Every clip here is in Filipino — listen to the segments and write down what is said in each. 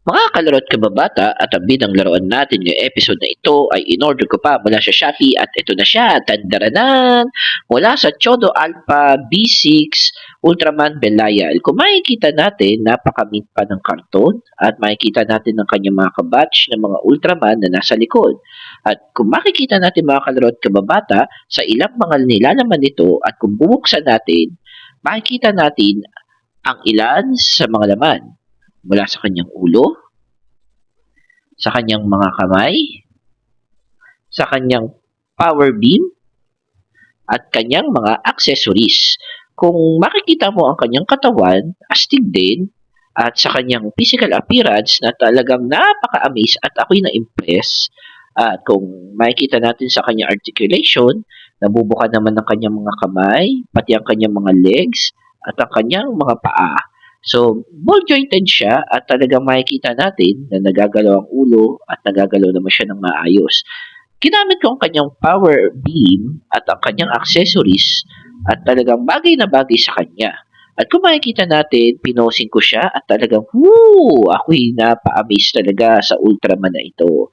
Mga kalaro at kababata at ang bidang laruan natin ngayong episode na ito ay in-order ko pa mula sa Shopee at ito na siya, tandaranan! Mula sa Chodo Alpha B6 Ultraman Belial. Kung makikita natin, napakamit pa ng karton at makikita natin ang kanyang mga kabatch ng mga Ultraman na nasa likod. At kung makikita natin mga kalaro at kababata, sa ilang mga nilalaman nito at kung bubuksan natin, makikita natin ang ilan sa mga laman mula sa kanyang ulo, sa kanyang mga kamay, sa kanyang power beam, at kanyang mga accessories. Kung makikita mo ang kanyang katawan, astig din, at sa kanyang physical appearance na talagang napaka-amaze at ako'y na-impress. At kung makikita natin sa kanyang articulation, nabubuka naman ang kanyang mga kamay, pati ang kanyang mga legs, at ang kanyang mga paa. So, ball jointed siya at talagang makikita natin na nagagalaw ang ulo at nagagalaw naman siya ng maayos. Ginamit ko ang kanyang power beam at ang kanyang accessories at talagang bagay na bagay sa kanya. At kung makikita natin, pinosing ko siya at talagang, woo! Ako'y napa-amaze talaga sa Ultraman na ito.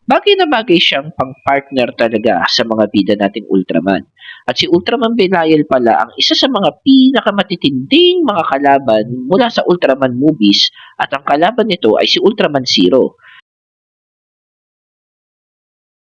Bagay na bagay siyang pang-partner talaga sa mga bida nating Ultraman. At si Ultraman Belial pala ang isa sa mga pinakamatitinding mga kalaban mula sa Ultraman movies at ang kalaban nito ay si Ultraman Zero.